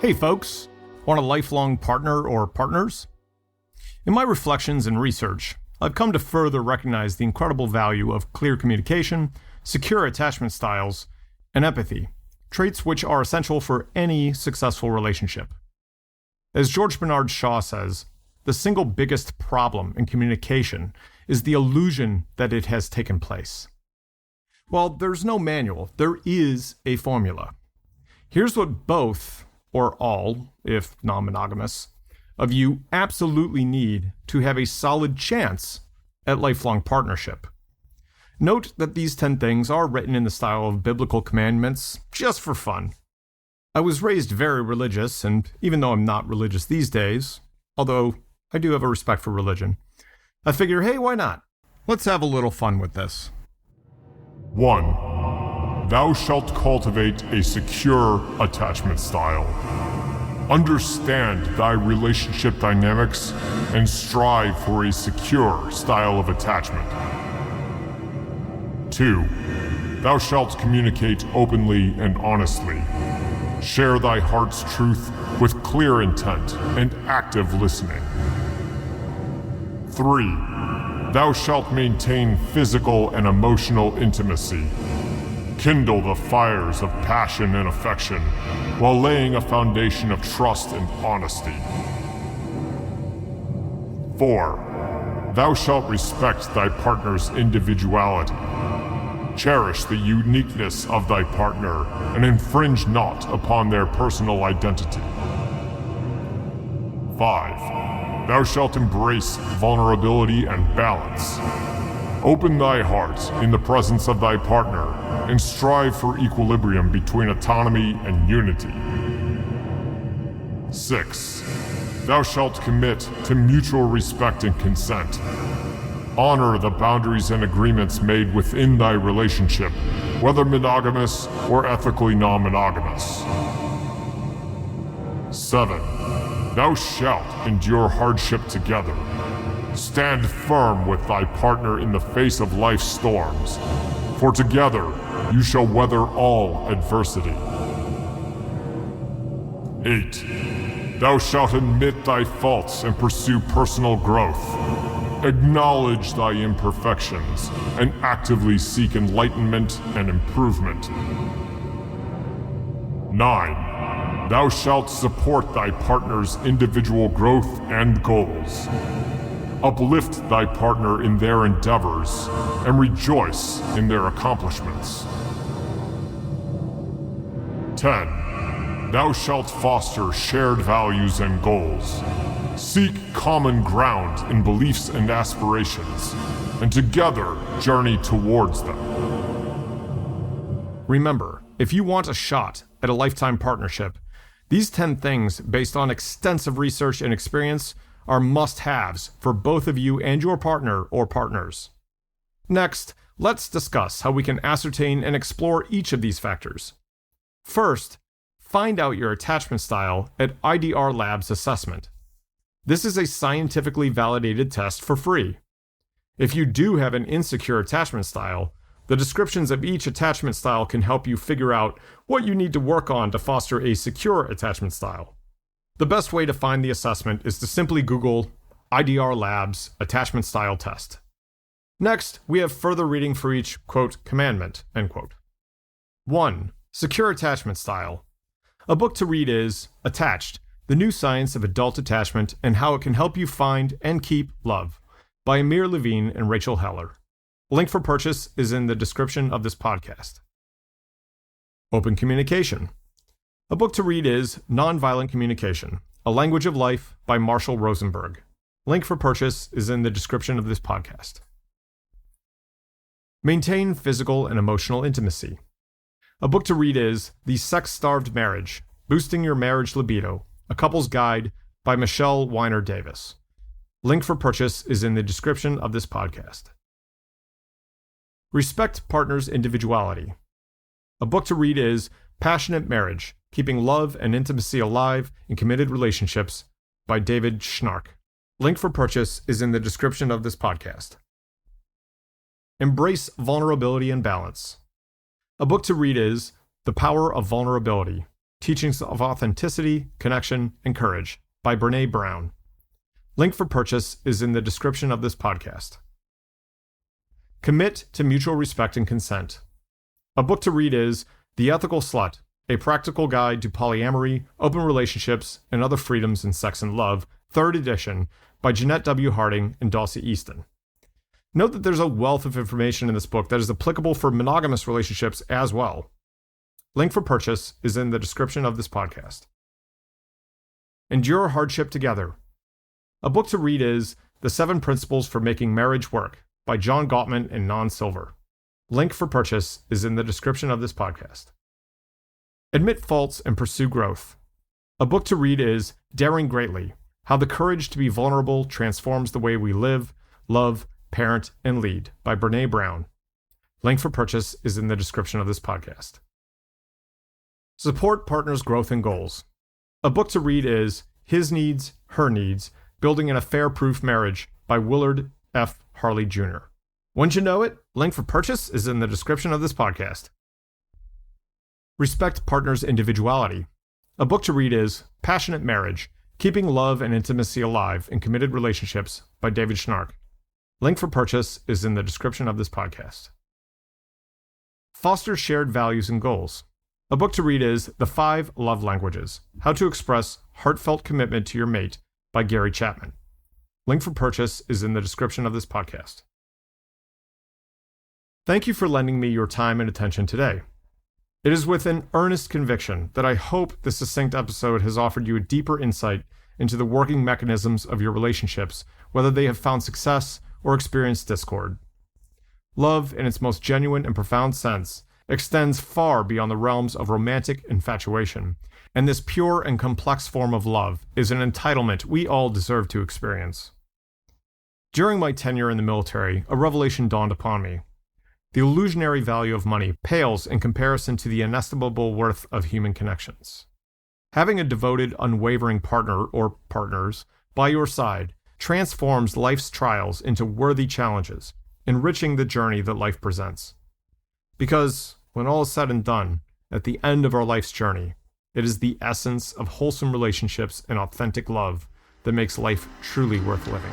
Hey folks, want a lifelong partner or partners? In my reflections and research, I've come to further recognize the incredible value of clear communication, secure attachment styles, and empathy, traits which are essential for any successful relationship. As George Bernard Shaw says, the single biggest problem in communication is the illusion that it has taken place. Well, there's no manual, there is a formula. Here's what both, or all, if non-monogamous, of you absolutely need to have a solid chance at lifelong partnership. Note that these 10 things are written in the style of biblical commandments, just for fun. I was raised very religious, and even though I'm not religious these days, although I do have a respect for religion, I figure, hey, why not? Let's have a little fun with this. 1. Thou shalt cultivate a secure attachment style. Understand thy relationship dynamics and strive for a secure style of attachment. 2. Thou shalt communicate openly and honestly. Share thy heart's truth with clear intent and active listening. 3. Thou shalt maintain physical and emotional intimacy. Kindle the fires of passion and affection while laying a foundation of trust and honesty. 4. Thou shalt respect thy partner's individuality. Cherish the uniqueness of thy partner and infringe not upon their personal identity. 5. Thou shalt embrace vulnerability and balance. Open thy heart in the presence of thy partner and strive for equilibrium between autonomy and unity. 6. Thou shalt commit to mutual respect and consent. Honor the boundaries and agreements made within thy relationship, whether monogamous or ethically non-monogamous. 7. Thou shalt endure hardship together. Stand firm with thy partner in the face of life's storms, for together you shall weather all adversity. 8. Thou shalt admit thy faults and pursue personal growth. Acknowledge thy imperfections and actively seek enlightenment and improvement. 9. Thou shalt support thy partner's individual growth and goals. Uplift thy partner in their endeavors and rejoice in their accomplishments. 10. Thou shalt foster shared values and goals. Seek common ground in beliefs and aspirations, and together journey towards them. Remember, if you want a shot at a lifetime partnership, these 10 things, based on extensive research and experience, are must-haves for both of you and your partner or partners. Next, let's discuss how we can ascertain and explore each of these factors. First, find out your attachment style at IDR Labs Assessment. This is a scientifically validated test for free. If you do have an insecure attachment style, the descriptions of each attachment style can help you figure out what you need to work on to foster a secure attachment style. The best way to find the assessment is to simply Google IDR Labs Attachment Style Test. Next, we have further reading for each, quote, commandment, end quote. 1. Secure Attachment Style. A book to read is Attached, The New Science of Adult Attachment and How It Can Help You Find and Keep Love, by Amir Levine and Rachel Heller. Link for purchase is in the description of this podcast. Open Communication. A book to read is Nonviolent Communication, A Language of Life by Marshall Rosenberg. Link for purchase is in the description of this podcast. Maintain Physical and Emotional Intimacy. A book to read is The Sex-Starved Marriage, Boosting Your Marriage Libido, A Couple's Guide by Michelle Weiner Davis. Link for purchase is in the description of this podcast. Respect Partner's Individuality. A book to read is Passionate Marriage, Keeping Love and Intimacy Alive in Committed Relationships by David Schnark. Link for purchase is in the description of this podcast. Embrace Vulnerability and Balance. A book to read is The Power of Vulnerability, Teachings of Authenticity, Connection, and Courage by Brené Brown. Link for purchase is in the description of this podcast. Commit to Mutual Respect and Consent. A book to read is The Ethical Slut, A Practical Guide to Polyamory, Open Relationships, and Other Freedoms in Sex and Love, 3rd edition, by Jeanette W. Harding and Dossie Easton. Note that there's a wealth of information in this book that is applicable for monogamous relationships as well. Link for purchase is in the description of this podcast. Endure Hardship Together. A book to read is The 7 Principles for Making Marriage Work by John Gottman and Nan Silver. Link for purchase is in the description of this podcast. Admit Faults and Pursue Growth. A book to read is Daring Greatly, How the Courage to be Vulnerable Transforms the Way We Live, Love, Parent, and Lead by Brené Brown. Link for purchase is in the description of this podcast. Support Partners' Growth and Goals. A book to read is His Needs, Her Needs, Building an Affair-Proof Marriage by Willard F. Harley Jr. Wouldn't you know it? Link for purchase is in the description of this podcast. Respect Partners' Individuality. A book to read is Passionate Marriage, Keeping Love and Intimacy Alive in Committed Relationships by David Schnark. Link for purchase is in the description of this podcast. Foster Shared Values and Goals. A book to read is The 5 Love Languages, How to Express Heartfelt Commitment to Your Mate by Gary Chapman. Link for purchase is in the description of this podcast. Thank you for lending me your time and attention today. It is with an earnest conviction that I hope this succinct episode has offered you a deeper insight into the working mechanisms of your relationships, whether they have found success or experienced discord. Love, in its most genuine and profound sense, extends far beyond the realms of romantic infatuation, and this pure and complex form of love is an entitlement we all deserve to experience. During my tenure in the military, a revelation dawned upon me. The illusionary value of money pales in comparison to the inestimable worth of human connections. Having a devoted, unwavering partner or partners by your side transforms life's trials into worthy challenges, enriching the journey that life presents. Because, when all is said and done, at the end of our life's journey, it is the essence of wholesome relationships and authentic love that makes life truly worth living.